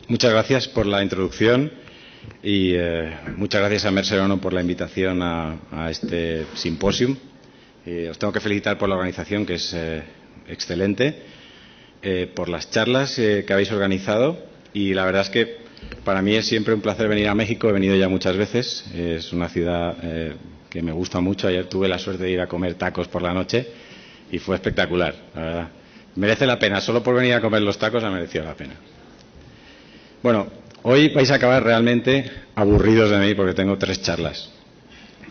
Muchas gracias por la introducción y muchas gracias a Mercer ONO por la invitación a este simposium. Os tengo que felicitar por la organización, que es excelente, por las charlas que habéis organizado, y la verdad es que para mí es siempre un placer venir a México. He venido ya muchas veces, es una ciudad que me gusta mucho. Ayer tuve la suerte de ir a comer tacos por la noche y fue espectacular, la verdad. Merece la pena, solo por venir a comer los tacos ha merecido la pena. Bueno, hoy vais a acabar realmente aburridos de mí porque tengo 3 charlas.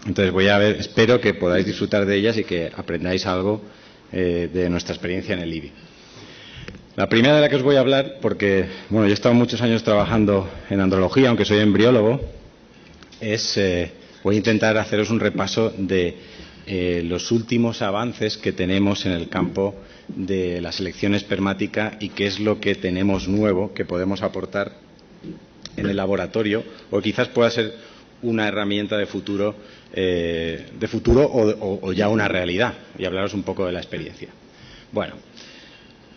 Entonces espero que podáis disfrutar de ellas y que aprendáis algo de nuestra experiencia en el IBI. La primera de la que os voy a hablar, porque bueno, yo he estado muchos años trabajando en andrología, aunque soy embriólogo, voy a intentar haceros un repaso de los últimos avances que tenemos en el campo de la selección espermática y qué es lo que tenemos nuevo que podemos aportar en el laboratorio, o quizás pueda ser una herramienta de futuro o ya una realidad, y hablaros un poco de la experiencia. Bueno,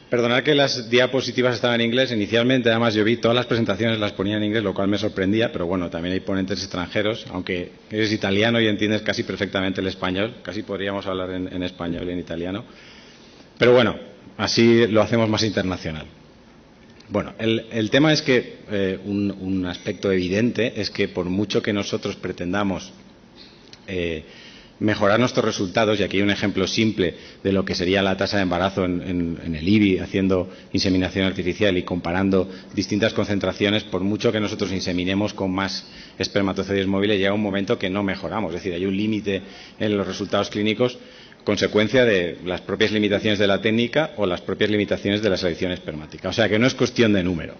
perdonad que las diapositivas estaban en inglés inicialmente. Además, yo vi todas las presentaciones, las ponía en inglés, lo cual me sorprendía, pero bueno, también hay ponentes extranjeros. Aunque eres italiano y entiendes casi perfectamente el español, casi podríamos hablar en español y en italiano. Pero bueno, así lo hacemos más internacional. Bueno, el tema es que un aspecto evidente es que por mucho que nosotros pretendamos mejorar nuestros resultados, y aquí hay un ejemplo simple de lo que sería la tasa de embarazo en el IBI, haciendo inseminación artificial y comparando distintas concentraciones, por mucho que nosotros inseminemos con más espermatozoides móviles, llega un momento que no mejoramos. Es decir, hay un límite en los resultados clínicos, consecuencia de las propias limitaciones de la técnica o las propias limitaciones de la selección espermática. O sea que no es cuestión de número.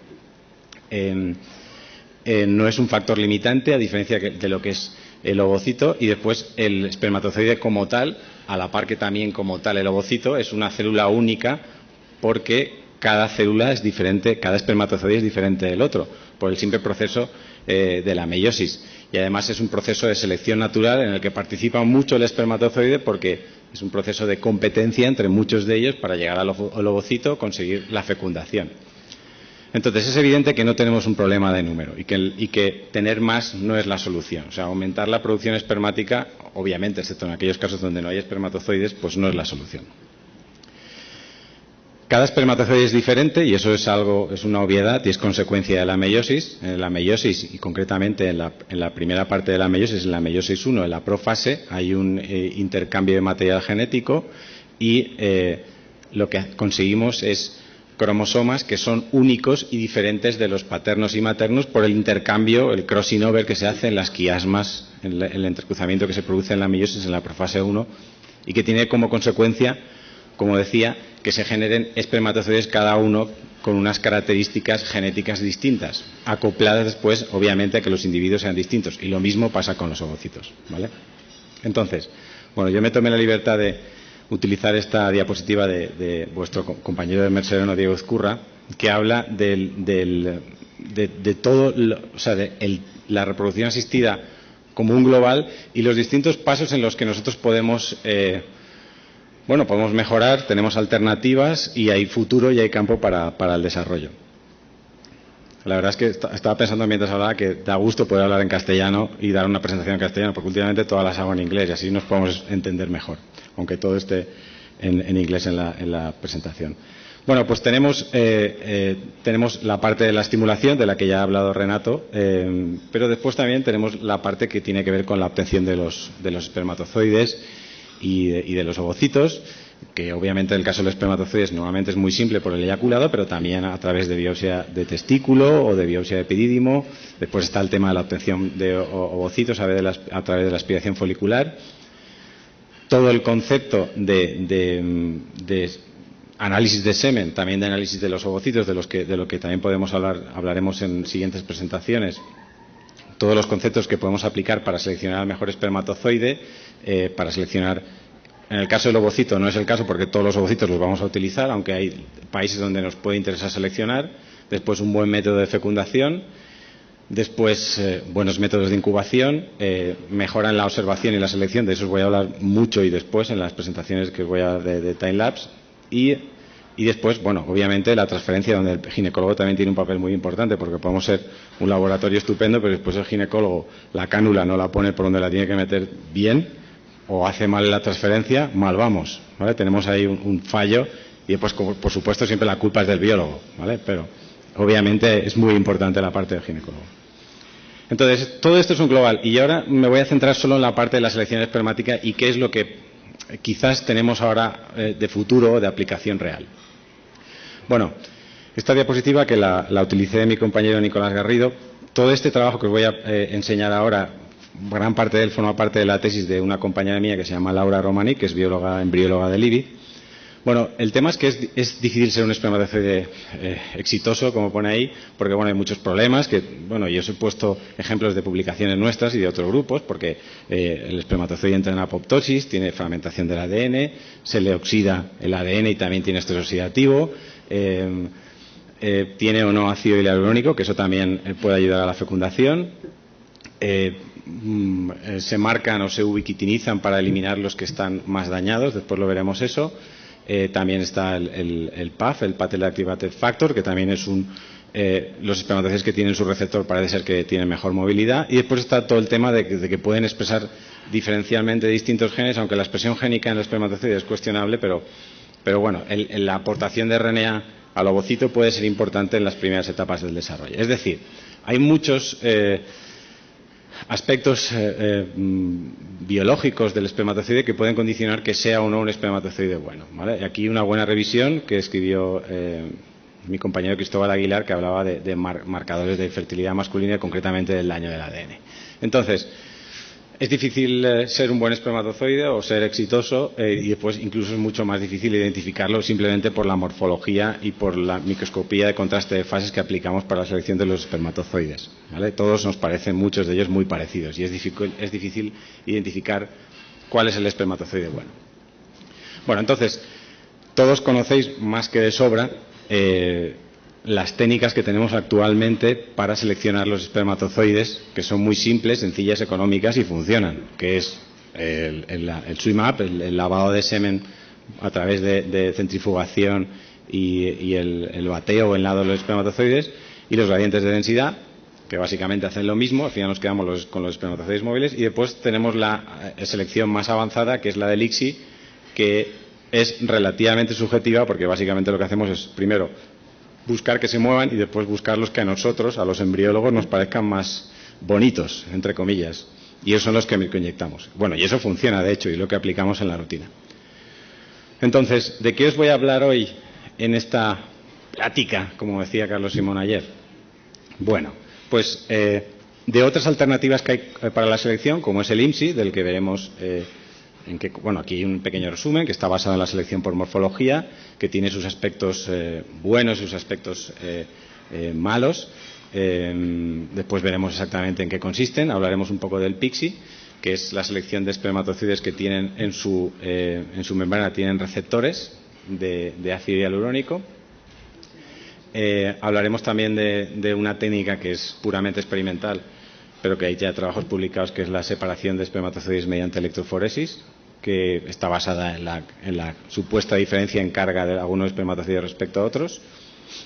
No es un factor limitante, a diferencia de lo que es el ovocito, y después el espermatozoide como tal, a la par que también como tal el ovocito, es una célula única porque cada célula es diferente, cada espermatozoide es diferente del otro, por el simple proceso de la meiosis. Y además es un proceso de selección natural en el que participa mucho el espermatozoide, porque es un proceso de competencia entre muchos de ellos para llegar al ovocito, conseguir la fecundación. Entonces es evidente que no tenemos un problema de número y que tener más no es la solución. O sea, aumentar la producción espermática, obviamente, excepto en aquellos casos donde no hay espermatozoides, pues no es la solución. Cada espermatozoide es diferente y eso es una obviedad y es consecuencia de la meiosis. En la meiosis, y concretamente en la primera parte de la meiosis, en la meiosis 1, en la profase, hay un intercambio de material genético y lo que conseguimos es cromosomas que son únicos y diferentes de los paternos y maternos por el intercambio, el crossing over que se hace en las quiasmas, en el entrecruzamiento que se produce en la meiosis, en la profase 1, y que tiene como consecuencia, como decía, que se generen espermatozoides cada uno con unas características genéticas distintas, acopladas después, obviamente, a que los individuos sean distintos. Y lo mismo pasa con los ovocitos, ¿vale? Entonces, bueno, yo me tomé la libertad de utilizar esta diapositiva de vuestro compañero de Mercer ONO, Diego Ezcurra, que habla de todo, o sea, la reproducción asistida como un global y los distintos pasos en los que nosotros podemos mejorar, tenemos alternativas y hay futuro y hay campo para el desarrollo. La verdad es que estaba pensando mientras hablaba que da gusto poder hablar en castellano y dar una presentación en castellano, porque últimamente todas las hago en inglés y así nos podemos entender mejor, aunque todo esté en inglés en la presentación. Bueno, pues tenemos la parte de la estimulación, de la que ya ha hablado Renato, pero después también tenemos la parte que tiene que ver con la obtención de los espermatozoides y de los ovocitos, que obviamente en el caso de los espermatozoides normalmente es muy simple por el eyaculado, pero también a través de biopsia de testículo o de biopsia de epidídimo. Después está el tema de la obtención de ovocitos a través de la aspiración folicular. Todo el concepto de análisis de semen, también de análisis de los ovocitos, de lo que también hablaremos en siguientes presentaciones. Todos los conceptos que podemos aplicar para seleccionar al mejor espermatozoide, para seleccionar. En el caso del ovocito no es el caso porque todos los ovocitos los vamos a utilizar, aunque hay países donde nos puede interesar seleccionar. Después un buen método de fecundación. Después buenos métodos de incubación. Mejora en la observación y la selección. De eso os voy a hablar mucho y después en las presentaciones que voy a dar de time lapse. Y Y después, bueno, obviamente la transferencia, donde el ginecólogo también tiene un papel muy importante, porque podemos ser un laboratorio estupendo, pero después el ginecólogo la cánula no la pone por donde la tiene que meter bien, o hace mal la transferencia, mal vamos, ¿vale? Tenemos ahí un fallo y después, por supuesto, siempre la culpa es del biólogo, ¿vale? Pero obviamente es muy importante la parte del ginecólogo. Entonces, todo esto es un global. Y ahora me voy a centrar solo en la parte de la selección espermática y qué es lo que quizás tenemos ahora de futuro, de aplicación real. Bueno, esta diapositiva que la utilicé mi compañero Nicolás Garrido, todo este trabajo que os voy a enseñar ahora, gran parte de él forma parte de la tesis de una compañera mía que se llama Laura Romani, que es bióloga, embrióloga del IBI. Bueno, el tema es que es difícil ser un espermatozoide exitoso, como pone ahí, porque bueno, hay muchos problemas, que bueno, yo os he puesto ejemplos de publicaciones nuestras y de otros grupos, porque el espermatozoide entra en apoptosis, tiene fragmentación del ADN, se le oxida el ADN y también tiene estrés oxidativo, tiene o no ácido hialurónico, que eso también puede ayudar a la fecundación, se marcan o se ubiquitinizan para eliminar los que están más dañados, después lo veremos eso. También está el PAF, el Pathway Activated Factor, que también es los espermatozoides que tienen su receptor parece ser que tienen mejor movilidad. Y después está todo el tema de que pueden expresar diferencialmente distintos genes, aunque la expresión génica en el espermatozoide es cuestionable, pero bueno, la aportación de RNA al ovocito puede ser importante en las primeras etapas del desarrollo. Es decir, hay muchos aspectos biológicos del espermatozoide que pueden condicionar que sea o no un espermatozoide bueno, ¿vale? Y aquí una buena revisión que escribió mi compañero Cristóbal Aguilar, que hablaba de marcadores de fertilidad masculina y concretamente del daño del ADN. Entonces, es difícil ser un buen espermatozoide o ser exitoso y después incluso es mucho más difícil identificarlo simplemente por la morfología y por la microscopía de contraste de fases que aplicamos para la selección de los espermatozoides, ¿vale? Todos nos parecen, muchos de ellos, muy parecidos y es difícil identificar cuál es el espermatozoide bueno. Bueno, entonces, todos conocéis más que de sobra las técnicas que tenemos actualmente para seleccionar los espermatozoides, que son muy simples, sencillas, económicas y funcionan, que es el swim-up, el lavado de semen a través de centrifugación y el bateo o enlado de los espermatozoides, y los gradientes de densidad, que básicamente hacen lo mismo. Al final nos quedamos con los espermatozoides móviles, y después tenemos la selección más avanzada, que es la del ICSI, que es relativamente subjetiva, porque básicamente lo que hacemos es, primero, buscar que se muevan y después buscar los que a nosotros, a los embriólogos, nos parezcan más bonitos, entre comillas. Y esos son los que inyectamos. Bueno, y eso funciona, de hecho, y lo que aplicamos en la rutina. Entonces, ¿de qué os voy a hablar hoy en esta plática, como decía Carlos Simón ayer? Bueno, pues de otras alternativas que hay para la selección, como es el IMSI, del que veremos bueno, aquí hay un pequeño resumen que está basado en la selección por morfología, que tiene sus aspectos buenos y sus aspectos malos. Después veremos exactamente en qué consisten. Hablaremos un poco del PIXI, que es la selección de espermatozoides que tienen en su membrana tienen receptores de ácido hialurónico. Hablaremos también de una técnica que es puramente experimental, pero que hay ya trabajos publicados, que es la separación de espermatozoides mediante electroforesis, que está basada en la supuesta diferencia en carga de algunos espermatozoides respecto a otros.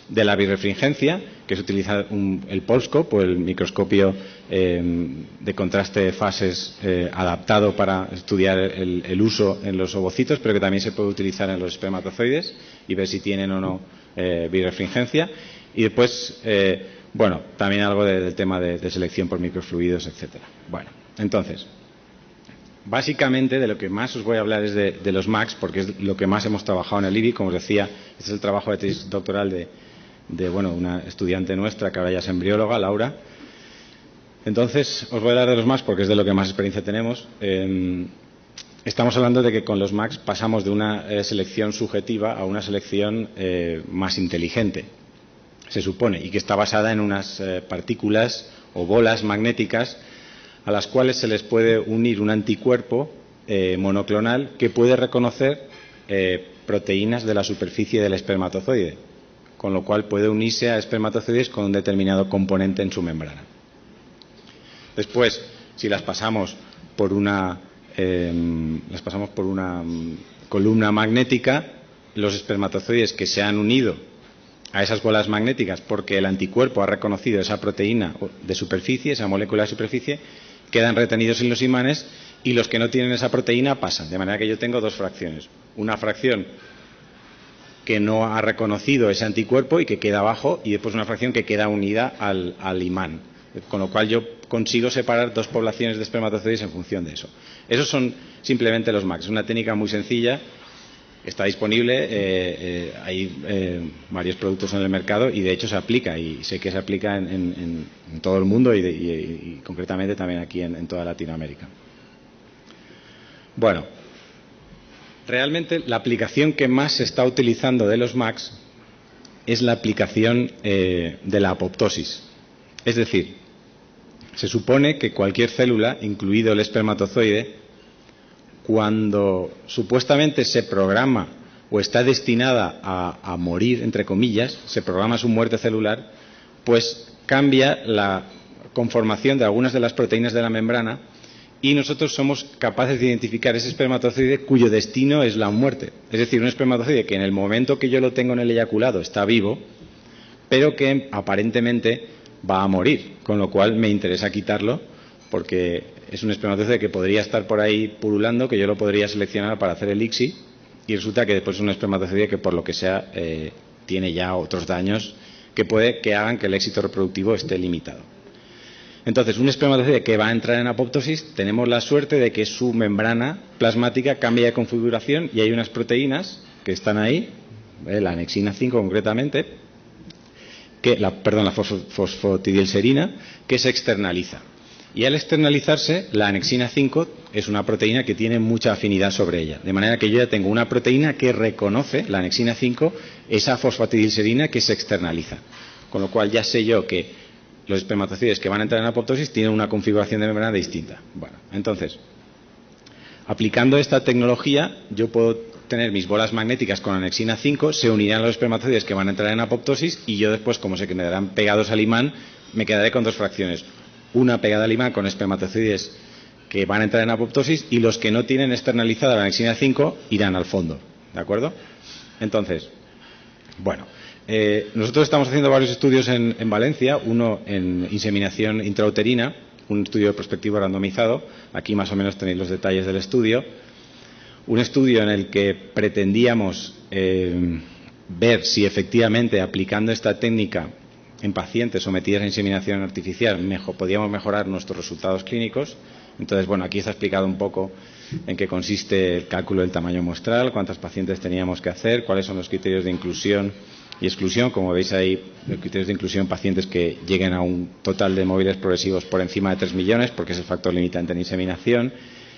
De la birefringencia, que es utilizar el Polscope o el microscopio de contraste de fases adaptado para estudiar el uso en los ovocitos, pero que también se puede utilizar en los espermatozoides y ver si tienen o no birefringencia. Y después, bueno, también algo del tema de selección por microfluidos, etcétera. Bueno, entonces, básicamente de lo que más os voy a hablar es de los MACs, porque es lo que más hemos trabajado en el IBI. Como os decía, este es el trabajo de tesis doctoral de bueno, una estudiante nuestra que ahora ya es embrióloga, Laura. Entonces, os voy a hablar de los MACs porque es de lo que más experiencia tenemos. Estamos hablando de que con los MACs pasamos de una selección subjetiva a una selección más inteligente, se supone, y que está basada en unas partículas o bolas magnéticas a las cuales se les puede unir un anticuerpo monoclonal que puede reconocer proteínas de la superficie del espermatozoide, con lo cual puede unirse a espermatozoides con un determinado componente en su membrana. Después, si las pasamos por una columna magnética, los espermatozoides que se han unido a esas bolas magnéticas porque el anticuerpo ha reconocido esa proteína de superficie, esa molécula de superficie, quedan retenidos en los imanes, y los que no tienen esa proteína pasan. De manera que yo tengo dos fracciones. Una fracción que no ha reconocido ese anticuerpo y que queda abajo, y después una fracción que queda unida al imán. Con lo cual yo consigo separar dos poblaciones de espermatozoides en función de eso. Esos son simplemente los MACs. Es una técnica muy sencilla. Está disponible, hay varios productos en el mercado y de hecho se aplica, y sé que se aplica en todo el mundo y concretamente también aquí en toda Latinoamérica. Bueno, realmente la aplicación que más se está utilizando de los MACs es la aplicación de la apoptosis. Es decir, se supone que cualquier célula, incluido el espermatozoide, cuando supuestamente se programa o está destinada a morir, entre comillas, se programa su muerte celular, pues cambia la conformación de algunas de las proteínas de la membrana y nosotros somos capaces de identificar ese espermatozoide cuyo destino es la muerte. Es decir, un espermatozoide que en el momento que yo lo tengo en el eyaculado está vivo, pero que aparentemente va a morir, con lo cual me interesa quitarlo porque es un espermatozoide que podría estar por ahí pululando, que yo lo podría seleccionar para hacer el ICSI, y resulta que después es un espermatozoide que por lo que sea tiene ya otros daños que hagan que el éxito reproductivo esté limitado. Entonces, un espermatozoide que va a entrar en apoptosis, tenemos la suerte de que su membrana plasmática cambia de configuración y hay unas proteínas que están ahí, la anexina 5 concretamente, la fosfatidilserina, que se externaliza. Y al externalizarse, la anexina 5 es una proteína que tiene mucha afinidad sobre ella. De manera que yo ya tengo una proteína que reconoce, la anexina 5, esa fosfatidilserina que se externaliza. Con lo cual ya sé yo que los espermatozoides que van a entrar en apoptosis tienen una configuración de membrana distinta. Bueno, entonces, aplicando esta tecnología, yo puedo tener mis bolas magnéticas con anexina 5, se unirán los espermatozoides que van a entrar en apoptosis y yo después, como se quedarán pegados al imán, me quedaré con dos fracciones. Una pegada al imán con espermatozoides que van a entrar en apoptosis y los que no tienen externalizada la anexina 5 irán al fondo. ¿De acuerdo? Entonces, bueno, nosotros estamos haciendo varios estudios en Valencia, uno en inseminación intrauterina, un estudio prospectivo randomizado. Aquí más o menos tenéis los detalles del estudio. Un estudio en el que pretendíamos ver si efectivamente aplicando esta técnica en pacientes sometidos a inseminación artificial podíamos mejorar nuestros resultados clínicos. Entonces, bueno, aquí está explicado un poco en qué consiste el cálculo del tamaño muestral, cuántos pacientes teníamos que hacer, cuáles son los criterios de inclusión y exclusión. Como veis ahí, los criterios de inclusión, pacientes que lleguen a un total de móviles progresivos por encima de 3 millones, porque es el factor limitante en inseminación,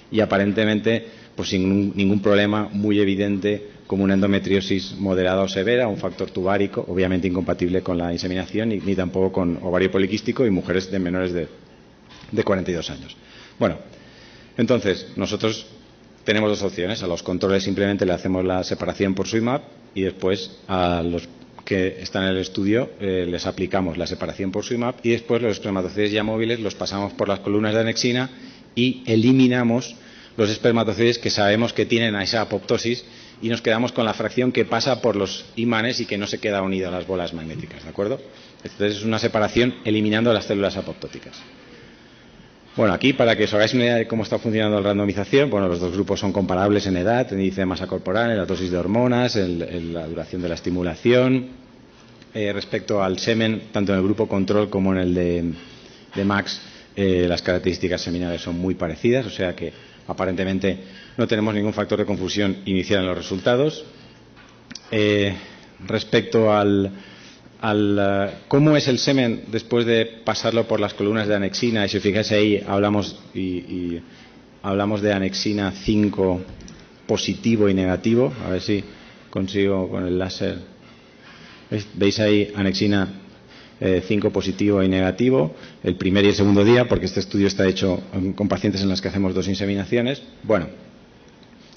y aparentemente pues sin ningún problema muy evidente, como una endometriosis moderada o severa, un factor tubárico, obviamente incompatible con la inseminación, ni tampoco con ovario poliquístico, y mujeres de menores de 42 años. Bueno, entonces, nosotros tenemos dos opciones. A los controles simplemente le hacemos la separación por SWIMAP y después a los que están en el estudio les aplicamos la separación por SWIMAP y después los espermatozoides ya móviles los pasamos por las columnas de anexina y eliminamos los espermatozoides que sabemos que tienen a esa apoptosis y nos quedamos con la fracción que pasa por los imanes y que no se queda unida a las bolas magnéticas, ¿de acuerdo? Entonces es una separación eliminando las células apoptóticas. Bueno, aquí para que os hagáis una idea de cómo está funcionando la randomización, bueno, los dos grupos son comparables en edad, en índice de masa corporal, en la dosis de hormonas, en la duración de la estimulación. Respecto al semen, tanto en el grupo control como en el de MACs, las características seminales son muy parecidas, o sea que aparentemente no tenemos ningún factor de confusión inicial en los resultados. Respecto al cómo es el semen después de pasarlo por las columnas de anexina, y si os fijáis ahí hablamos de anexina 5 positivo y negativo. A ver si consigo con el láser. ¿Veis ahí anexina 5 positivo y negativo, el primer y el segundo día, porque este estudio está hecho con pacientes en las que hacemos 2 inseminaciones? Bueno,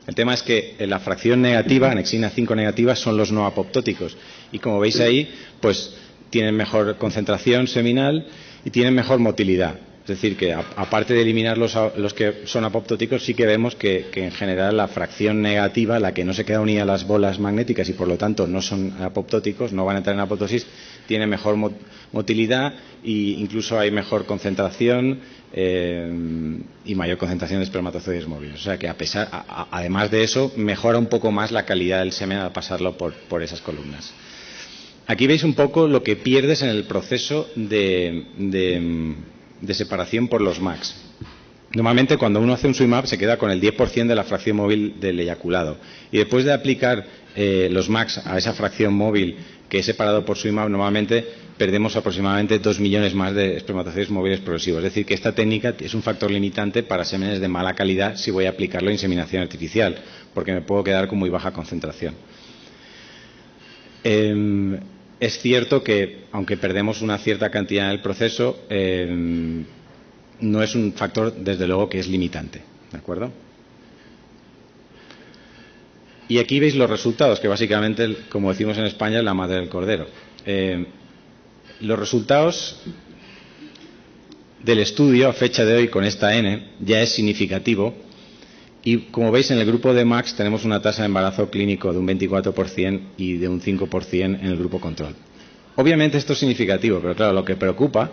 el tema es que la fracción negativa, anexina 5 negativa, son los no apoptóticos. Y como veis ahí, pues tienen mejor concentración seminal y tienen mejor motilidad. Es decir, que aparte de eliminar los que son apoptóticos, sí que vemos que en general la fracción negativa, la que no se queda unida a las bolas magnéticas y por lo tanto no son apoptóticos, no van a entrar en apoptosis, tiene mejor motilidad e incluso hay mejor concentración y mayor concentración de espermatozoides móviles. O sea que además de eso, mejora un poco más la calidad del semen al pasarlo por esas columnas. Aquí veis un poco lo que pierdes en el proceso de separación por los MACs. Normalmente cuando uno hace un SWIMAP se queda con el 10% de la fracción móvil del eyaculado. Y después de aplicar los MACs a esa fracción móvil que es separado por SWIMAP, normalmente perdemos aproximadamente 2 millones más de espermatozoides móviles progresivos. Es decir, que esta técnica es un factor limitante para semenes de mala calidad si voy a aplicarlo a inseminación artificial, porque me puedo quedar con muy baja concentración. Es cierto que, aunque perdemos una cierta cantidad en el proceso, no es un factor, desde luego, que es limitante. ¿De acuerdo? Y aquí veis los resultados, que básicamente, como decimos en España, es la madre del cordero. Los resultados del estudio, a fecha de hoy, con esta N, ya es significativo. Y como veis, en el grupo de MACs tenemos una tasa de embarazo clínico de un 24% y de un 5% en el grupo control. Obviamente esto es significativo, pero claro, lo que preocupa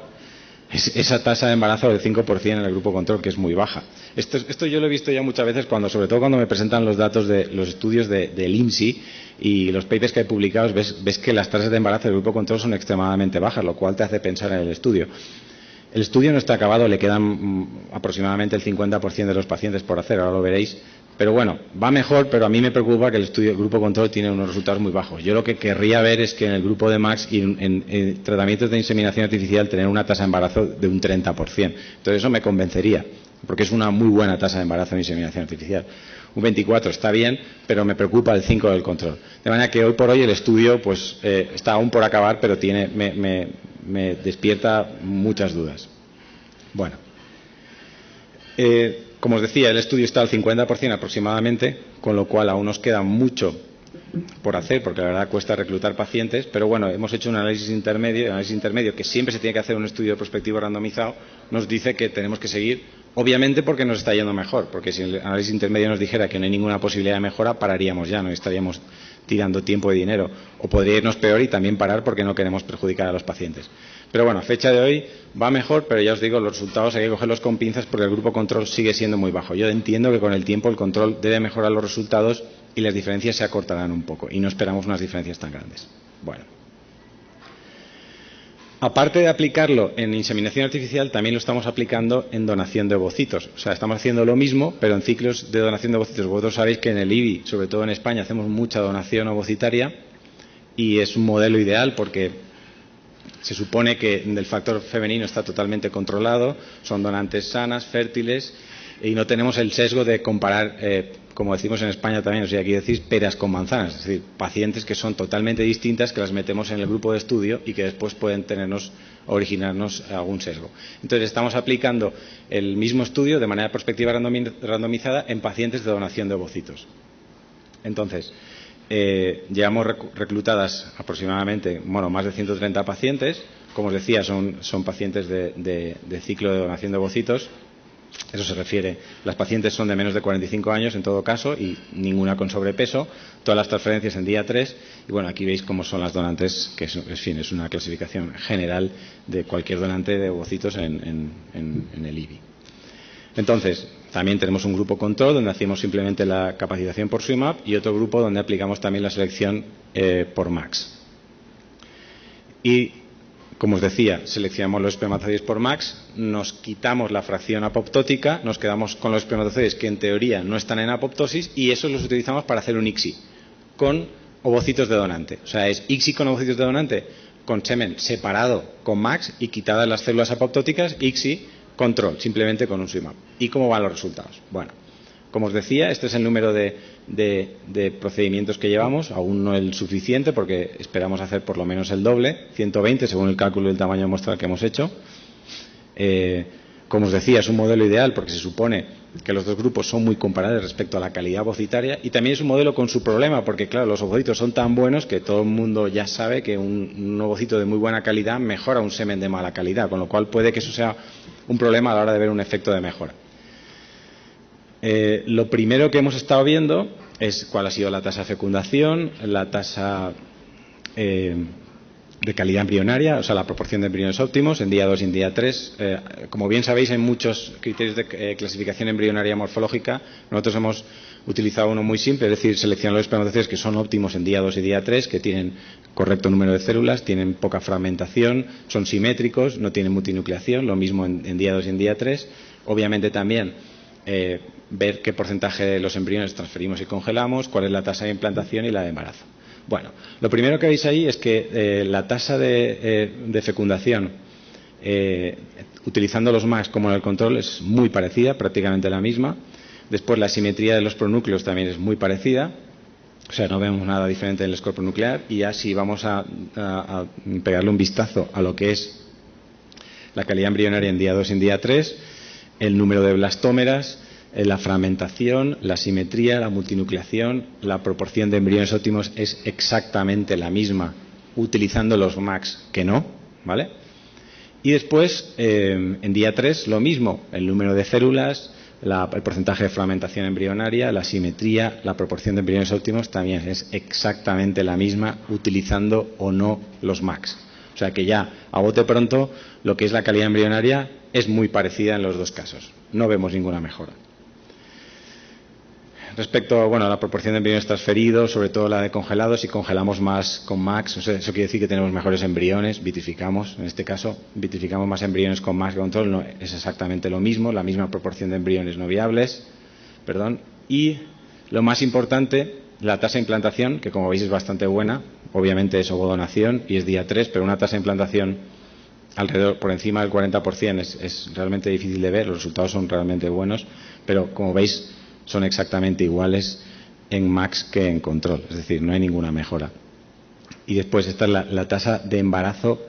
es esa tasa de embarazo del 5% en el grupo control, que es muy baja. Esto yo lo he visto ya muchas veces, sobre todo cuando me presentan los datos de los estudios del INSI y los papers que hay publicados, ves que las tasas de embarazo del grupo control son extremadamente bajas, lo cual te hace pensar en el estudio. El estudio no está acabado, le quedan aproximadamente el 50% de los pacientes por hacer, ahora lo veréis. Pero bueno, va mejor, pero a mí me preocupa que el grupo control tiene unos resultados muy bajos. Yo lo que querría ver es que en el grupo de MACs y en tratamientos de inseminación artificial tener una tasa de embarazo de un 30%. Entonces eso me convencería, porque es una muy buena tasa de embarazo en inseminación artificial. Un 24 está bien, pero me preocupa el 5 del control. De manera que hoy por hoy el estudio pues está aún por acabar, pero me despierta muchas dudas. Bueno, como os decía, el estudio está al 50% aproximadamente, con lo cual aún nos queda mucho por hacer, porque la verdad cuesta reclutar pacientes, pero bueno, hemos hecho un análisis intermedio que siempre se tiene que hacer un estudio prospectivo randomizado, nos dice que tenemos que seguir, obviamente porque nos está yendo mejor, porque si el análisis intermedio nos dijera que no hay ninguna posibilidad de mejora, pararíamos ya, no estaríamos tirando tiempo y dinero, o podría irnos peor y también parar porque no queremos perjudicar a los pacientes. Pero bueno, a fecha de hoy va mejor, pero ya os digo, los resultados hay que cogerlos con pinzas porque el grupo control sigue siendo muy bajo. Yo entiendo que con el tiempo el control debe mejorar los resultados y las diferencias se acortarán un poco y no esperamos unas diferencias tan grandes. Bueno. Aparte de aplicarlo en inseminación artificial, también lo estamos aplicando en donación de ovocitos. O sea, estamos haciendo lo mismo, pero en ciclos de donación de ovocitos. Vosotros sabéis que en el IBI, sobre todo en España, hacemos mucha donación ovocitaria y es un modelo ideal porque se supone que el factor femenino está totalmente controlado, son donantes sanas, fértiles y no tenemos el sesgo de comparar, como decimos en España también, o sea, aquí decís peras con manzanas, es decir, pacientes que son totalmente distintas, que las metemos en el grupo de estudio y que después pueden originarnos algún sesgo. Entonces estamos aplicando el mismo estudio de manera prospectiva randomizada en pacientes de donación de ovocitos. Entonces, llevamos reclutadas aproximadamente, más de 130 pacientes, como os decía, son pacientes de ciclo de donación de ovocitos. Eso se refiere, las pacientes son de menos de 45 años en todo caso y ninguna con sobrepeso, todas las transferencias en día 3 y bueno, aquí veis cómo son las donantes, que es una clasificación general de cualquier donante de ovocitos en el IBI. Entonces, también tenemos un grupo control donde hacemos simplemente la capacitación por SWIMAP y otro grupo donde aplicamos también la selección por MACs. Y como os decía, seleccionamos los espermatozoides por MACs, nos quitamos la fracción apoptótica, nos quedamos con los espermatozoides que en teoría no están en apoptosis y esos los utilizamos para hacer un ICSI con ovocitos de donante. O sea, es ICSI con ovocitos de donante con semen separado con MACs y quitadas las células apoptóticas, ICSI control, simplemente con un SWIMAP. ¿Y cómo van los resultados? Bueno, como os decía, este es el número de procedimientos que llevamos, aún no el suficiente porque esperamos hacer por lo menos el doble, 120 según el cálculo del tamaño de muestra que hemos hecho. Como os decía, es un modelo ideal porque se supone que los dos grupos son muy comparables respecto a la calidad ovocitaria y también es un modelo con su problema porque, claro, los ovocitos son tan buenos que todo el mundo ya sabe que un ovocito de muy buena calidad mejora un semen de mala calidad, con lo cual puede que eso sea un problema a la hora de ver un efecto de mejora. Lo primero que hemos estado viendo es cuál ha sido la tasa de fecundación, la tasa de calidad embrionaria, o sea, la proporción de embriones óptimos en día 2 y en día 3. Como bien sabéis, hay muchos criterios de clasificación embrionaria morfológica. Nosotros hemos utilizado uno muy simple, es decir, seleccionar los espermatozoides que son óptimos en día 2 y día 3, que tienen correcto número de células, tienen poca fragmentación, son simétricos, no tienen multinucleación, lo mismo en día 2 y en día 3. Obviamente también ver qué porcentaje de los embriones transferimos y congelamos, cuál es la tasa de implantación y la de embarazo. Bueno, lo primero que veis ahí es que la tasa de fecundación utilizando los MACS como en el control es muy parecida, prácticamente la misma. Después la simetría de los pronúcleos también es muy parecida, o sea, no vemos nada diferente en el score pronuclear. Y ya si vamos a pegarle un vistazo a lo que es la calidad embrionaria en día 2 y en día 3, el número de blastómeras, la fragmentación, la simetría, la multinucleación, la proporción de embriones óptimos es exactamente la misma utilizando los MACS que no, ¿vale? Y después, en día 3, lo mismo, el número de células, el porcentaje de fragmentación embrionaria, la simetría, la proporción de embriones óptimos también es exactamente la misma utilizando o no los MACS. O sea que ya, a bote pronto, lo que es la calidad embrionaria es muy parecida en los dos casos. No vemos ninguna mejora. Respecto a la proporción de embriones transferidos, sobre todo la de congelados, si congelamos más con MACS, o sea, eso quiere decir que tenemos mejores embriones, vitrificamos, en este caso, vitrificamos más embriones con MACS que control, no, es exactamente lo mismo, la misma proporción de embriones no viables, y lo más importante, la tasa de implantación, que como veis es bastante buena, obviamente es ovodonación y es día 3, pero una tasa de implantación alrededor, por encima del 40% es realmente difícil de ver, los resultados son realmente buenos, pero como veis, son exactamente iguales en MACS que en control, es decir, no hay ninguna mejora. Y después esta es la tasa de embarazo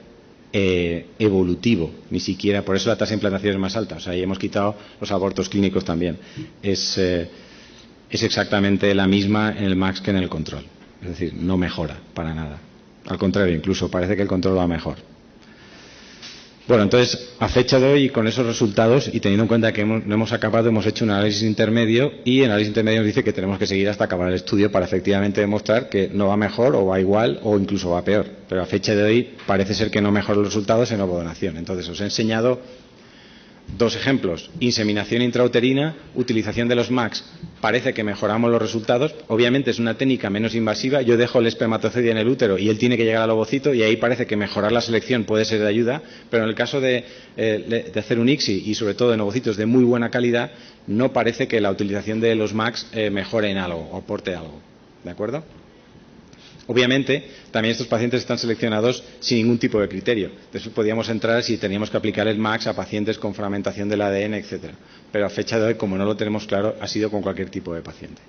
evolutivo, ni siquiera, por eso la tasa de implantación es más alta, o sea, ahí hemos quitado los abortos clínicos también. Es exactamente la misma en el MACS que en el control, es decir, no mejora para nada. Al contrario, incluso parece que el control va mejor. Bueno, entonces, a fecha de hoy, con esos resultados y teniendo en cuenta que no hemos acabado, hemos hecho un análisis intermedio y el análisis intermedio nos dice que tenemos que seguir hasta acabar el estudio para efectivamente demostrar que no va mejor o va igual o incluso va peor. Pero a fecha de hoy parece ser que no mejoran los resultados en ovodonación. Entonces, os he enseñado dos ejemplos. Inseminación intrauterina, utilización de los MACS. Parece que mejoramos los resultados. Obviamente es una técnica menos invasiva. Yo dejo el espermatozoide en el útero y él tiene que llegar al ovocito y ahí parece que mejorar la selección puede ser de ayuda. Pero en el caso de hacer un ICSI y sobre todo en ovocitos de muy buena calidad, no parece que la utilización de los MACS mejore en algo o aporte algo. ¿De acuerdo? Obviamente, también estos pacientes están seleccionados sin ningún tipo de criterio. Después podríamos entrar si teníamos que aplicar el MACS a pacientes con fragmentación del ADN, etcétera. Pero a fecha de hoy, como no lo tenemos claro, ha sido con cualquier tipo de paciente.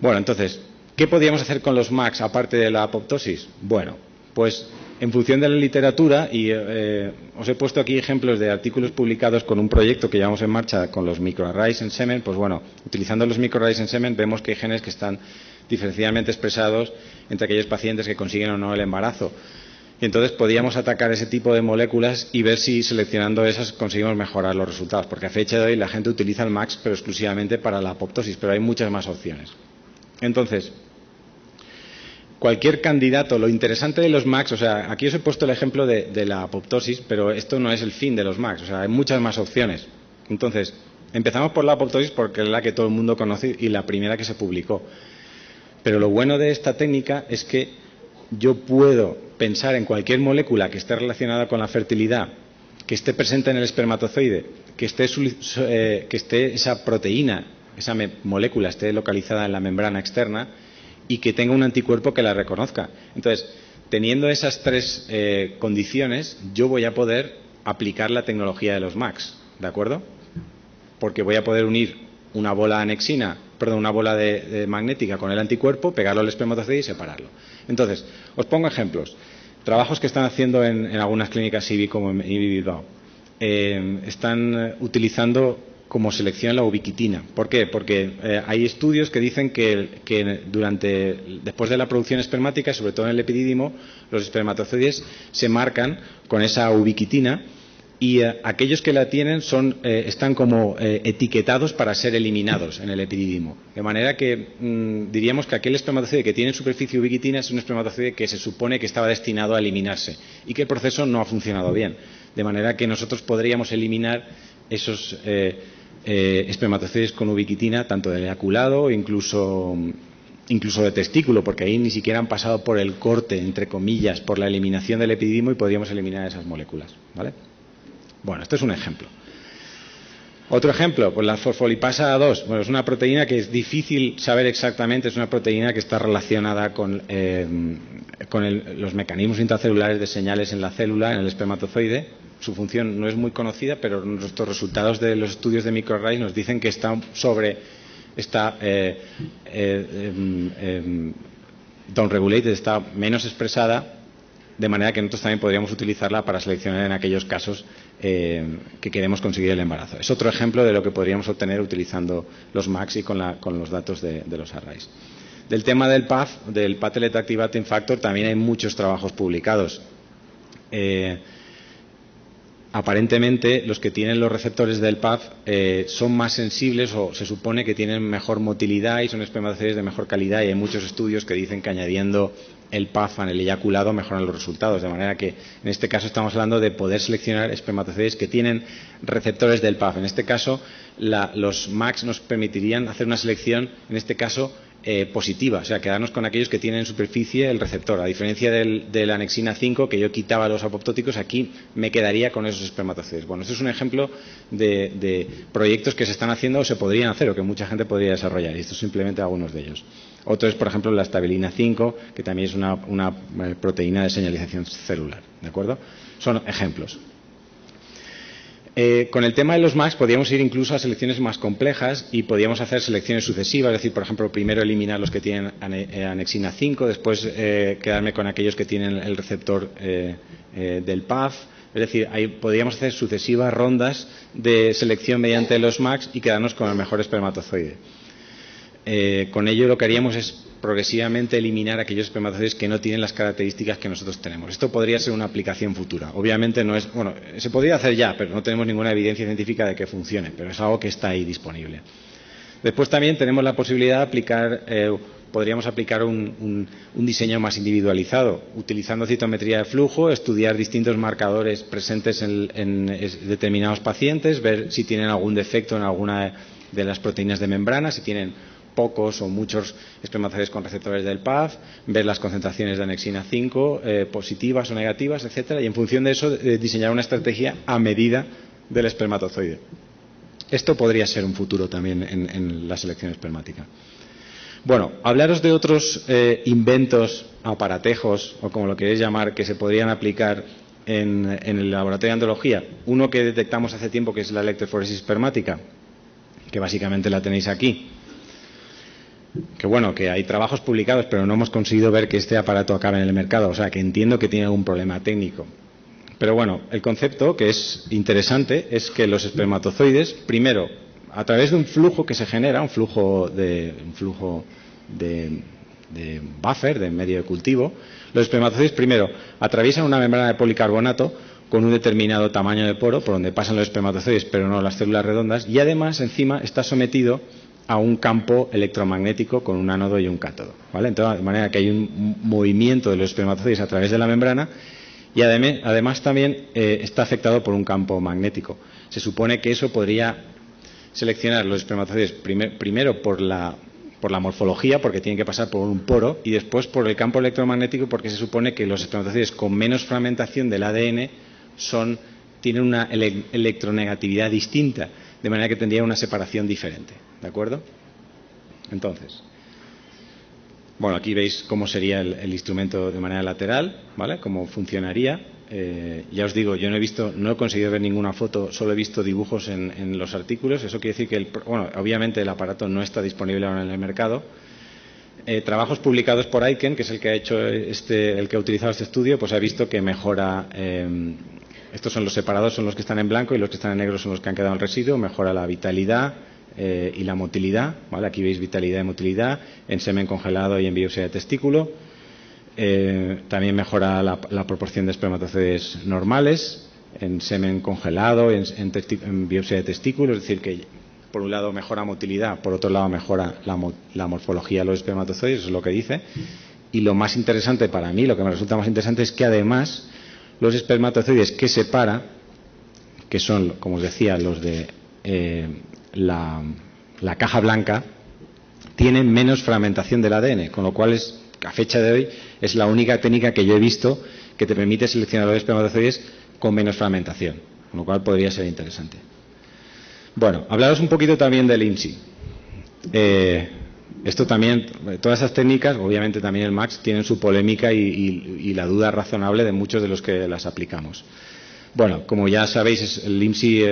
Bueno, entonces, ¿qué podríamos hacer con los MACS aparte de la apoptosis? Bueno, pues en función de la literatura, y os he puesto aquí ejemplos de artículos publicados con un proyecto que llevamos en marcha con los microarrays en semen, pues bueno, utilizando los microarrays en semen vemos que hay genes que están diferencialmente expresados entre aquellos pacientes que consiguen o no el embarazo. Y entonces podríamos atacar ese tipo de moléculas y ver si seleccionando esas conseguimos mejorar los resultados, porque a fecha de hoy la gente utiliza el MACS pero exclusivamente para la apoptosis, pero hay muchas más opciones. Entonces, cualquier candidato, lo interesante de los MACS, o sea, aquí os he puesto el ejemplo de la apoptosis, pero esto no es el fin de los MACS, o sea, hay muchas más opciones. Entonces, empezamos por la apoptosis porque es la que todo el mundo conoce y la primera que se publicó. Pero lo bueno de esta técnica es que yo puedo pensar en cualquier molécula que esté relacionada con la fertilidad, que esté presente en el espermatozoide, que esté esa proteína, esa molécula esté localizada en la membrana externa y que tenga un anticuerpo que la reconozca. Entonces, teniendo esas tres condiciones, yo voy a poder aplicar la tecnología de los MACS, ¿de acuerdo? Porque voy a poder unir una bola de magnética con el anticuerpo, pegarlo al espermatozoide y separarlo. Entonces, os pongo ejemplos. Trabajos que están haciendo en algunas clínicas IBI como en IBI Bilbao. Están utilizando como selección la ubiquitina. ¿Por qué? Porque hay estudios que dicen que después de la producción espermática, sobre todo en el epidídimo, los espermatozoides se marcan con esa ubiquitina y aquellos que la tienen están como etiquetados para ser eliminados en el epididimo. De manera que diríamos que aquel espermatozoide que tiene superficie ubiquitina es un espermatozoide que se supone que estaba destinado a eliminarse y que el proceso no ha funcionado bien. De manera que nosotros podríamos eliminar esos espermatozoides con ubiquitina, tanto del eyaculado, incluso de testículo, porque ahí ni siquiera han pasado por el corte, entre comillas, por la eliminación del epididimo y podríamos eliminar esas moléculas, ¿vale? Bueno, esto es un ejemplo. Otro ejemplo, pues la fosfolipasa 2. Bueno, es una proteína que es difícil saber exactamente, es una proteína que está relacionada con los mecanismos intracelulares de señales en la célula, en el espermatozoide. Su función no es muy conocida, pero nuestros resultados de los estudios de microarrays nos dicen que está downregulated, está menos expresada, de manera que nosotros también podríamos utilizarla para seleccionar en aquellos casos que queremos conseguir el embarazo. Es otro ejemplo de lo que podríamos obtener utilizando los MACs y con los datos de los arrays. Del tema del PAF, del Platelet Activating Factor, también hay muchos trabajos publicados. Aparentemente, los que tienen los receptores del PAF son más sensibles o se supone que tienen mejor motilidad y son espermatozoides de mejor calidad, y hay muchos estudios que dicen que añadiendo el PAF en el eyaculado mejoran los resultados, de manera que en este caso estamos hablando de poder seleccionar espermatozoides que tienen receptores del PAF. En este caso, los MACs nos permitirían hacer una selección, en este caso, positiva, o sea, quedarnos con aquellos que tienen en superficie el receptor. A diferencia de la anexina 5, que yo quitaba los apoptóticos, aquí me quedaría con esos espermatozoides. Bueno, esto es un ejemplo de proyectos que se están haciendo o se podrían hacer o que mucha gente podría desarrollar, y esto es simplemente algunos de ellos. Otro es, por ejemplo, la estabilina 5, que también es una proteína de señalización celular, ¿de acuerdo? Son ejemplos. Con el tema de los MACs podríamos ir incluso a selecciones más complejas y podríamos hacer selecciones sucesivas, es decir, por ejemplo, primero eliminar los que tienen anexina 5, después quedarme con aquellos que tienen el receptor del PAF. Es decir, ahí podríamos hacer sucesivas rondas de selección mediante los MACs y quedarnos con el mejor espermatozoide. Con ello lo que haríamos es progresivamente eliminar aquellos espermatozoides que no tienen las características que nosotros tenemos. Esto podría ser una aplicación futura. Obviamente no es, bueno, se podría hacer ya, pero no tenemos ninguna evidencia científica de que funcione, pero es algo que está ahí disponible. Después también tenemos la posibilidad de aplicar, podríamos aplicar un diseño más individualizado, utilizando citometría de flujo, estudiar distintos marcadores presentes en determinados pacientes, ver si tienen algún defecto en alguna de las proteínas de membrana, si tienen pocos o muchos espermatozoides con receptores del PAF, ver las concentraciones de anexina 5, positivas o negativas, etcétera, y en función de eso diseñar una estrategia a medida del espermatozoide. Esto podría ser un futuro también en la selección espermática. Bueno, hablaros de otros inventos, aparatejos, o como lo queréis llamar, que se podrían aplicar en el laboratorio de andrología. Uno que detectamos hace tiempo, que es la electroforesis espermática, que básicamente la tenéis aquí. Que bueno, que hay trabajos publicados, pero no hemos conseguido ver que este aparato acabe en el mercado, o sea, que entiendo que tiene algún problema técnico. Pero bueno, el concepto, que es interesante, es que los espermatozoides, primero, a través de un flujo que se genera, un flujo de buffer, de medio de cultivo, los espermatozoides, primero, atraviesan una membrana de policarbonato con un determinado tamaño de poro, por donde pasan los espermatozoides, pero no las células redondas, y además, encima, está sometido a un campo electromagnético con un ánodo y un cátodo, ¿vale? Entonces, de manera que hay un movimiento de los espermatozoides a través de la membrana y además también está afectado por un campo magnético. Se supone que eso podría seleccionar los espermatozoides primero por la morfología, porque tienen que pasar por un poro, y después por el campo electromagnético, porque se supone que los espermatozoides con menos fragmentación del ADN tienen una electronegatividad distinta, de manera que tendría una separación diferente. ¿De acuerdo? Entonces, bueno, aquí veis cómo sería el instrumento de manera lateral, ¿vale? Cómo funcionaría. Ya os digo, yo no he conseguido ver ninguna foto, solo he visto dibujos en los artículos. Eso quiere decir que, obviamente el aparato no está disponible ahora en el mercado. Trabajos publicados por Aiken, que es el que ha hecho el que ha utilizado este estudio, pues ha visto que mejora. Estos son los separados, son los que están en blanco, y los que están en negro son los que han quedado en residuo. Mejora la vitalidad y la motilidad, ¿vale? Aquí veis vitalidad y motilidad en semen congelado y en biopsia de testículo. También mejora la proporción de espermatozoides normales, semen congelado, en biopsia de testículos, es decir, que por un lado mejora motilidad, por otro lado mejora la morfología de los espermatozoides, eso es lo que dice. Y lo más interesante para mí, lo que me resulta más interesante es que además los espermatozoides que separa, que son, como os decía, los de la caja blanca, tienen menos fragmentación del ADN, con lo cual a fecha de hoy es la única técnica que yo he visto que te permite seleccionar los espermatozoides con menos fragmentación, con lo cual podría ser interesante. Bueno, hablaros un poquito también del IMSI. Esto también, todas esas técnicas, obviamente también el MAX, tienen su polémica y la duda razonable de muchos de los que las aplicamos. Bueno, como ya sabéis, el IMSI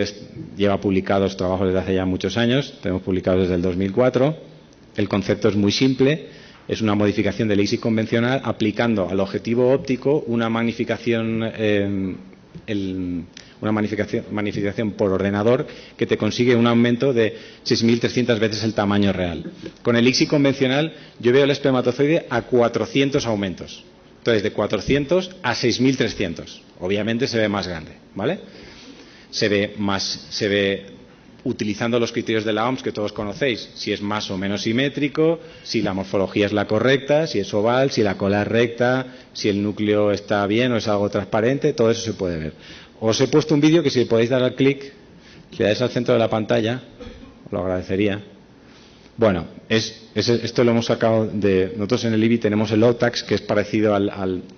lleva publicados trabajos desde hace ya muchos años, tenemos publicados desde el 2004. El concepto es muy simple, es una modificación del LASIK convencional aplicando al objetivo óptico una magnificación por ordenador que te consigue un aumento de 6.300 veces el tamaño real. Con el ICSI convencional yo veo el espermatozoide a 400 aumentos. Entonces, de 400 a 6.300. Obviamente se ve más grande, ¿vale? Se ve utilizando los criterios de la OMS que todos conocéis, si es más o menos simétrico, si la morfología es la correcta, si es oval, si la cola es recta, si el núcleo está bien o es algo transparente, todo eso se puede ver. Os he puesto un vídeo que si podéis dar al clic, le dais al centro de la pantalla, os lo agradecería. Bueno, esto lo hemos sacado de... Nosotros en el IBI tenemos el OTAX, que es parecido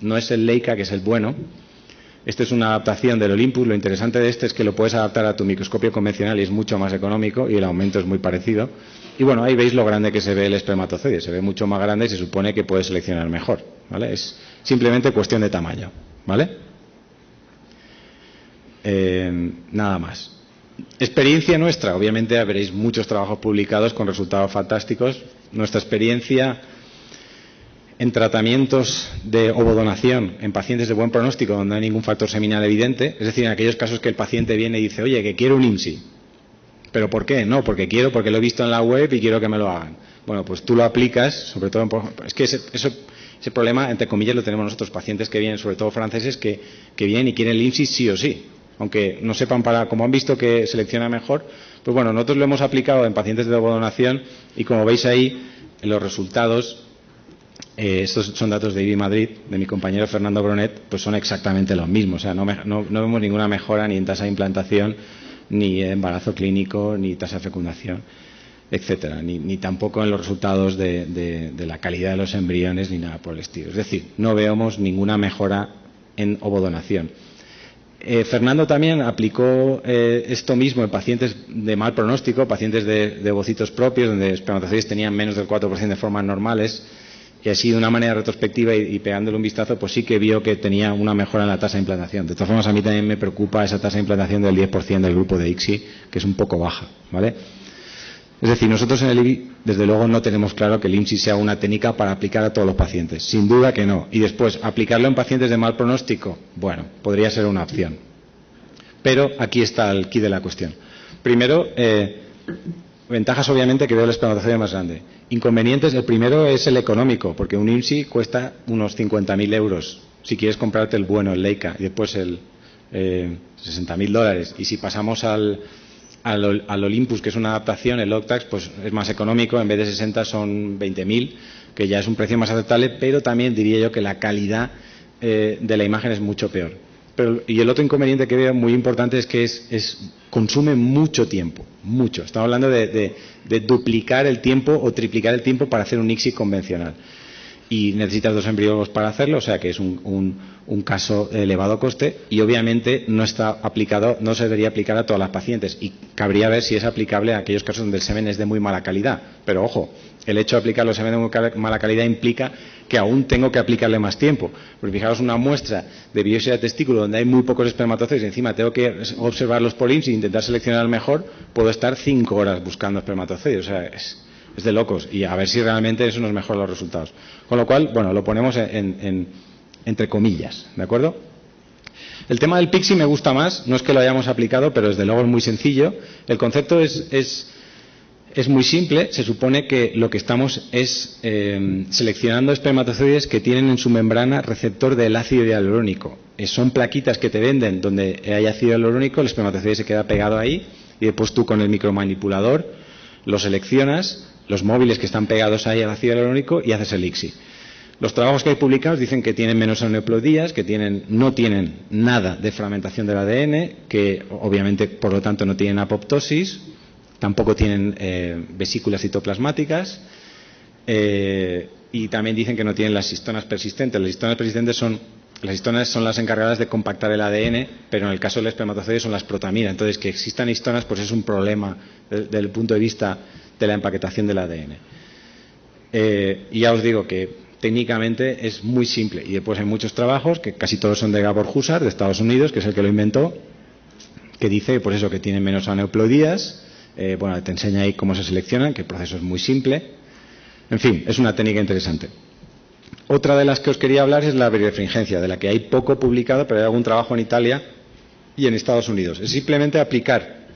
no es el Leica, que es el bueno. Este es una adaptación del Olympus. Lo interesante de este es que lo puedes adaptar a tu microscopio convencional y es mucho más económico y el aumento es muy parecido. Y bueno, ahí veis lo grande que se ve el espermatozoide. Se ve mucho más grande y se supone que puedes seleccionar mejor, ¿vale? Es simplemente cuestión de tamaño, ¿vale? Nada más. Experiencia nuestra, obviamente veréis muchos trabajos publicados con resultados fantásticos. Nuestra experiencia en tratamientos de ovodonación en pacientes de buen pronóstico donde no hay ningún factor seminal evidente, es decir, en aquellos casos que el paciente viene y dice, oye, que quiero un IMSI. ¿Pero por qué? No, porque lo he visto en la web y quiero que me lo hagan. Bueno, pues tú lo aplicas, sobre todo es que ese problema, entre comillas, lo tenemos nosotros, pacientes que vienen, sobre todo franceses, que vienen y quieren el IMSI sí o sí. Aunque no sepan como han visto que selecciona mejor, pues bueno, nosotros lo hemos aplicado en pacientes de ovodonación y como veis ahí, en los resultados, estos son datos de IBI Madrid, de mi compañero Fernando Bronet, pues son exactamente los mismos. O sea, no vemos ninguna mejora ni en tasa de implantación, ni embarazo clínico, ni tasa de fecundación, etcétera, ni tampoco en los resultados de la calidad de los embriones, ni nada por el estilo. Es decir, no vemos ninguna mejora en ovodonación. Fernando también aplicó esto mismo en pacientes de mal pronóstico, pacientes de ovocitos propios, donde espermatozoides tenían menos del 4% de formas normales, y así de una manera retrospectiva y pegándole un vistazo, pues sí que vio que tenía una mejora en la tasa de implantación. De todas formas, a mí también me preocupa esa tasa de implantación del 10% del grupo de ICSI, que es un poco baja, ¿vale? Es decir, nosotros en el IBI, desde luego, no tenemos claro que el IMSI sea una técnica para aplicar a todos los pacientes. Sin duda que no. Y después, aplicarlo en pacientes de mal pronóstico, bueno, podría ser una opción. Pero aquí está el quid de la cuestión. Primero, ventajas obviamente que veo el espermatozoide más grande. Inconvenientes, el primero es el económico, porque un IMSI cuesta unos 50.000 euros. Si quieres comprarte el bueno, el Leica, y después el $60.000. Y si pasamos al Olympus, que es una adaptación, el OTAX, pues es más económico, en vez de 60 son 20.000, que ya es un precio más aceptable, pero también diría yo que la calidad de la imagen es mucho peor. Y el otro inconveniente que veo muy importante es que consume mucho tiempo, mucho. Estamos hablando de duplicar el tiempo o triplicar el tiempo para hacer un ICSI convencional. Y necesitas 2 embriones para hacerlo, o sea que es un caso de elevado coste y obviamente no está aplicado, no se debería aplicar a todas las pacientes y cabría ver si es aplicable a aquellos casos donde el semen es de muy mala calidad. Pero ojo, el hecho de aplicarlo a semen de muy mala calidad implica que aún tengo que aplicarle más tiempo. Porque fijaros, una muestra de biopsia de testículo donde hay muy pocos espermatozoides y encima tengo que observarlos por IMSI e intentar seleccionar el mejor, puedo estar 5 horas buscando espermatozoides. O sea, es de locos y a ver si realmente eso nos mejora los resultados. Con lo cual, bueno, lo ponemos entre comillas, ¿de acuerdo? El tema del PIXI me gusta más, no es que lo hayamos aplicado, pero desde luego es muy sencillo. El concepto es Es muy simple, se supone que lo que estamos es seleccionando espermatozoides que tienen en su membrana receptor del ácido hialurónico. Son plaquitas que te venden donde hay ácido hialurónico, el espermatozoide se queda pegado ahí y después tú con el micromanipulador lo seleccionas, los móviles que están pegados ahí al ácido hialurónico y haces el ICSI. Los trabajos que hay publicados dicen que tienen menos aneuploidías, que no tienen nada de fragmentación del ADN, que obviamente por lo tanto no tienen apoptosis, tampoco tienen vesículas citoplasmáticas y también dicen que no tienen las histonas persistentes. Las histonas son las encargadas de compactar el ADN, pero en el caso del espermatozoide son las protaminas. Entonces, que existan histonas pues es un problema desde el punto de vista de la empaquetación del ADN. Y ya os digo que técnicamente es muy simple. Y después hay muchos trabajos, que casi todos son de Gabor Husar, de Estados Unidos, que es el que lo inventó, que dice pues eso, que tienen menos aneuploidías. Bueno, te enseña ahí cómo se seleccionan, que el proceso es muy simple. En fin, es una técnica interesante. Otra de las que os quería hablar es la birefringencia, de la que hay poco publicado, pero hay algún trabajo en Italia y en Estados Unidos. Es simplemente aplicar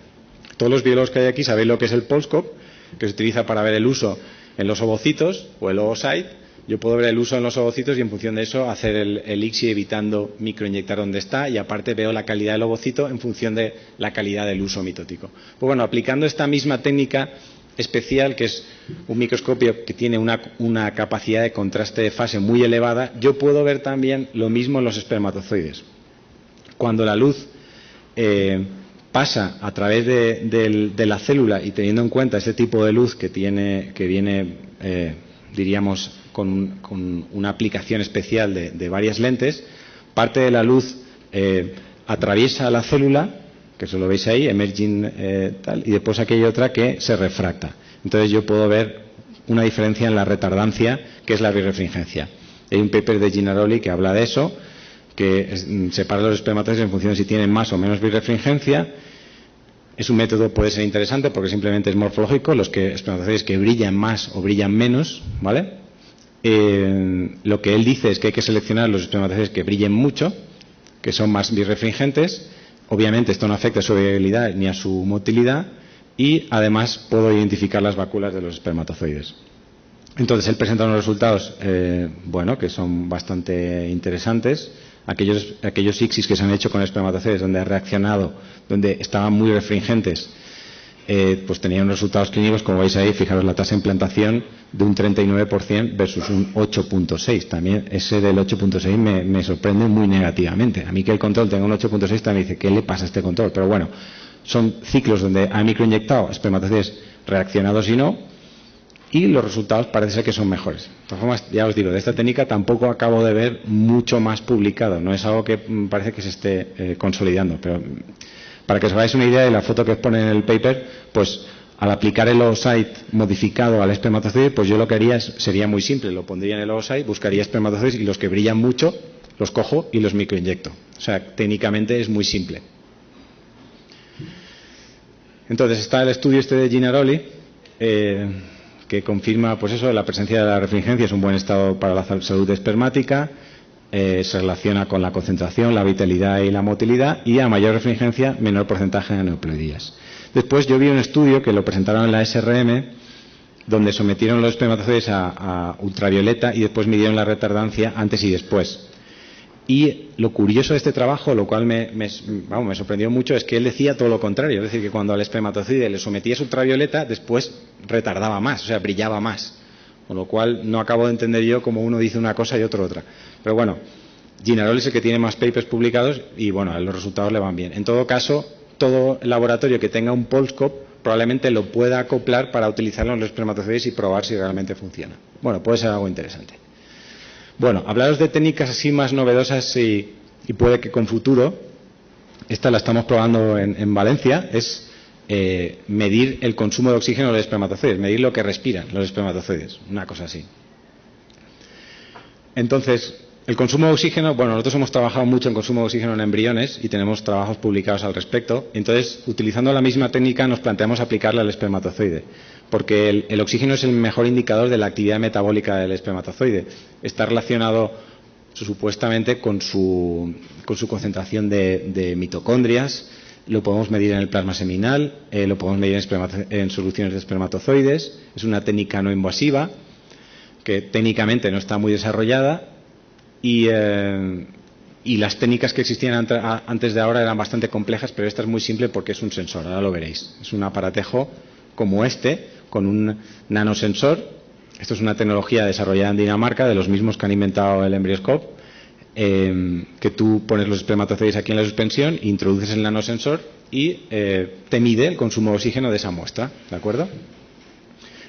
todos los biólogos que hay aquí, sabéis lo que es el Polscope, que se utiliza para ver el uso en los ovocitos o el oocyte. Yo puedo ver el uso en los ovocitos y en función de eso hacer el ICSI evitando microinyectar donde está, y aparte veo la calidad del ovocito en función de la calidad del uso mitótico. Pues bueno, aplicando esta misma técnica especial, que es un microscopio que tiene una capacidad de contraste de fase muy elevada, yo puedo ver también lo mismo en los espermatozoides. Cuando la luz pasa a través de la célula y teniendo en cuenta ese tipo de luz que viene, diríamos, con una aplicación especial de varias lentes, parte de la luz atraviesa la célula, que eso lo veis ahí, emerging tal, y después aquí hay otra que se refracta. Entonces yo puedo ver una diferencia en la retardancia, que es la birefringencia. Hay un paper de Ginaroli que habla de eso, que separa los espermatozoides en función de si tienen más o menos birefringencia. Es un método, puede ser interesante porque simplemente es morfológico, los espermatozoides que brillan más o brillan menos, ¿vale? Lo que él dice es que hay que seleccionar los espermatozoides que brillen mucho, que son más birefringentes. Obviamente esto no afecta a su viabilidad ni a su motilidad, y además puedo identificar las vacuolas de los espermatozoides. Entonces él presenta unos resultados bueno, que son bastante interesantes. Aquellos ICSIs que se han hecho con espermatozoides donde ha reaccionado, donde estaban muy refringentes, pues tenían resultados clínicos, como veis ahí, fijaros la tasa de implantación de un 39% versus un 8.6. También ese del 8.6 me sorprende muy negativamente. A mí que el control tenga un 8.6 también dice, ¿qué le pasa a este control? Pero bueno, son ciclos donde ha microinyectado espermatozoides reaccionados y no, y los resultados parece ser que son mejores. De todas formas, ya os digo, de esta técnica tampoco acabo de ver mucho más publicado. No es algo que parece que se esté consolidando, pero para que os hagáis una idea de la foto que os pone en el paper, pues al aplicar el oocyte modificado al espermatozoide, pues yo lo que haría sería muy simple, lo pondría en el oocyte, buscaría espermatozoides y los que brillan mucho los cojo y los microinyecto. O sea, técnicamente es muy simple. Entonces está el estudio este de Ginaroli, que confirma pues eso, la presencia de la refringencia es un buen estado para la salud espermática. Se relaciona con la concentración, la vitalidad y la motilidad, y a mayor refringencia, menor porcentaje de aneuploidías. Después yo vi un estudio que lo presentaron en la SRM, donde sometieron los espermatozoides a ultravioleta y después midieron la retardancia antes y después. Y lo curioso de este trabajo, lo cual me sorprendió mucho, es que él decía todo lo contrario. Es decir, que cuando al espermatozoide le sometías ultravioleta, después retardaba más, o sea, brillaba más. Con lo cual no acabo de entender yo cómo uno dice una cosa y otro otra. Pero bueno, Ginaroli es el que tiene más papers publicados y bueno, a los resultados le van bien. En todo caso, todo laboratorio que tenga un Polscope probablemente lo pueda acoplar para utilizarlo en los espermatozoides y probar si realmente funciona. Bueno, puede ser algo interesante. Bueno, hablaros de técnicas así más novedosas y puede que con futuro, esta la estamos probando en Valencia, es medir el consumo de oxígeno de los espermatozoides, medir lo que respiran los espermatozoides, una cosa así. Entonces, el consumo de oxígeno, bueno, nosotros hemos trabajado mucho en consumo de oxígeno en embriones y tenemos trabajos publicados al respecto. Entonces, utilizando la misma técnica, nos planteamos aplicarla al espermatozoide, porque el oxígeno es el mejor indicador de la actividad metabólica del espermatozoide. Está relacionado supuestamente con su concentración de mitocondrias, lo podemos medir en el plasma seminal, lo podemos medir en soluciones de espermatozoides. Es una técnica no invasiva que técnicamente no está muy desarrollada y las técnicas que existían antes de ahora eran bastante complejas, pero esta es muy simple porque es un sensor, ahora lo veréis. Es un aparatejo como este, con un nanosensor. Esto es una tecnología desarrollada en Dinamarca, de los mismos que han inventado el Embryoscope, que tú pones los espermatozoides aquí en la suspensión, introduces el nanosensor y te mide el consumo de oxígeno de esa muestra, ¿de acuerdo?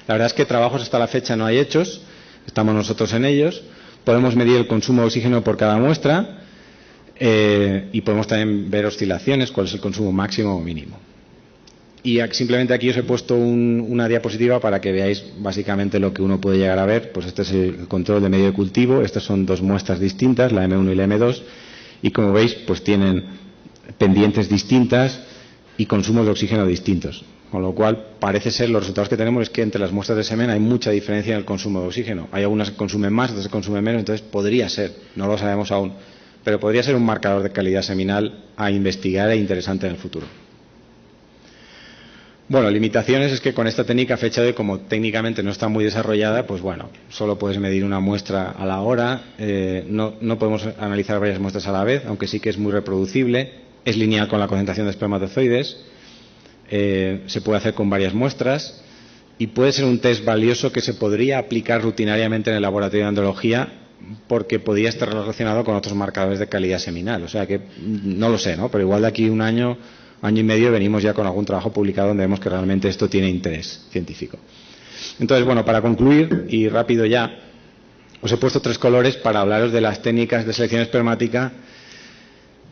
La verdad es que trabajos hasta la fecha no hay hechos, estamos nosotros en ellos. Podemos medir el consumo de oxígeno por cada muestra y podemos también ver oscilaciones, cuál es el consumo máximo o mínimo. Y simplemente aquí os he puesto una diapositiva para que veáis básicamente lo que uno puede llegar a ver. Pues este es el control de medio de cultivo. Estas son dos muestras distintas, la M1 y la M2. Y como veis, pues tienen pendientes distintas y consumos de oxígeno distintos. Con lo cual, parece ser, los resultados que tenemos es que entre las muestras de semen hay mucha diferencia en el consumo de oxígeno. Hay algunas que consumen más, otras que consumen menos. Entonces, podría ser, no lo sabemos aún, pero podría ser un marcador de calidad seminal a investigar e interesante en el futuro. Bueno, limitaciones es que con esta técnica, a fecha de hoy, como técnicamente no está muy desarrollada, pues bueno, solo puedes medir una muestra a la hora, no podemos analizar varias muestras a la vez, aunque sí que es muy reproducible, es lineal con la concentración de espermatozoides, se puede hacer con varias muestras y puede ser un test valioso que se podría aplicar rutinariamente en el laboratorio de andrología porque podría estar relacionado con otros marcadores de calidad seminal. O sea que no lo sé, ¿no? Pero igual de aquí un año y medio venimos ya con algún trabajo publicado donde vemos que realmente esto tiene interés científico. Entonces, bueno, para concluir y rápido ya, os he puesto 3 colores para hablaros de las técnicas de selección espermática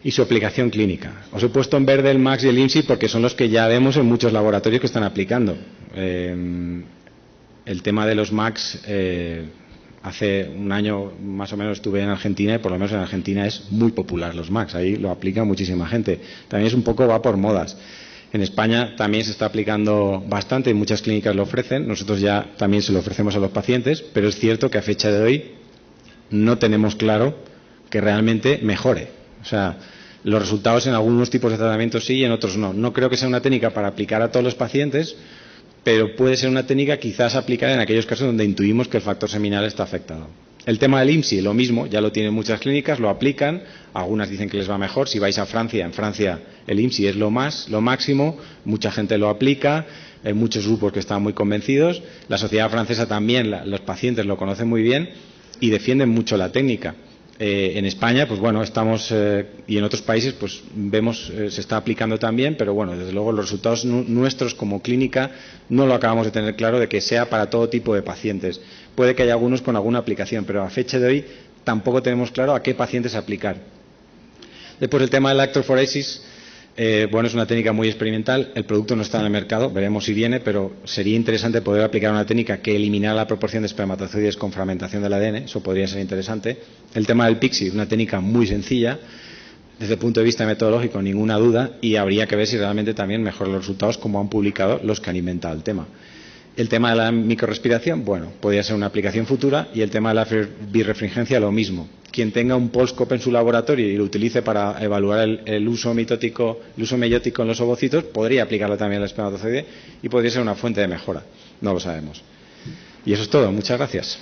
y su aplicación clínica. Os he puesto en verde el MAX y el IMSI porque son los que ya vemos en muchos laboratorios que están aplicando. El tema de los MAX, hace un año más o menos estuve en Argentina y por lo menos en Argentina es muy popular los MAX, ahí lo aplica muchísima gente. También es un poco, va por modas. En España también se está aplicando bastante y muchas clínicas lo ofrecen. Nosotros ya también se lo ofrecemos a los pacientes, pero es cierto que a fecha de hoy no tenemos claro que realmente mejore. O sea, los resultados en algunos tipos de tratamientos sí y en otros no. No creo que sea una técnica para aplicar a todos los pacientes, pero puede ser una técnica quizás aplicar en aquellos casos donde intuimos que el factor seminal está afectado. El tema del IMSI, lo mismo, ya lo tienen muchas clínicas, lo aplican, algunas dicen que les va mejor. Si vais a Francia, en Francia el IMSI es lo máximo, mucha gente lo aplica, hay muchos grupos que están muy convencidos, la sociedad francesa también, los pacientes lo conocen muy bien y defienden mucho la técnica. En España, pues bueno, estamos y en otros países, pues vemos se está aplicando también, pero bueno, desde luego los resultados nuestros como clínica no lo acabamos de tener claro de que sea para todo tipo de pacientes. Puede que haya algunos con alguna aplicación, pero a fecha de hoy tampoco tenemos claro a qué pacientes aplicar. Después el tema de la electroforesis, bueno, es una técnica muy experimental, el producto no está en el mercado, veremos si viene, pero sería interesante poder aplicar una técnica que eliminara la proporción de espermatozoides con fragmentación del ADN, eso podría ser interesante. El tema del PIXI, una técnica muy sencilla, desde el punto de vista metodológico, ninguna duda, y habría que ver si realmente también mejoran los resultados como han publicado los que han inventado el tema. El tema de la microrespiración, bueno, podría ser una aplicación futura, y el tema de la birrefringencia, lo mismo. Quien tenga un Polscope en su laboratorio y lo utilice para evaluar el uso meiótico en los ovocitos, podría aplicarlo también al espermatozoide y podría ser una fuente de mejora. No lo sabemos. Y eso es todo. Muchas gracias.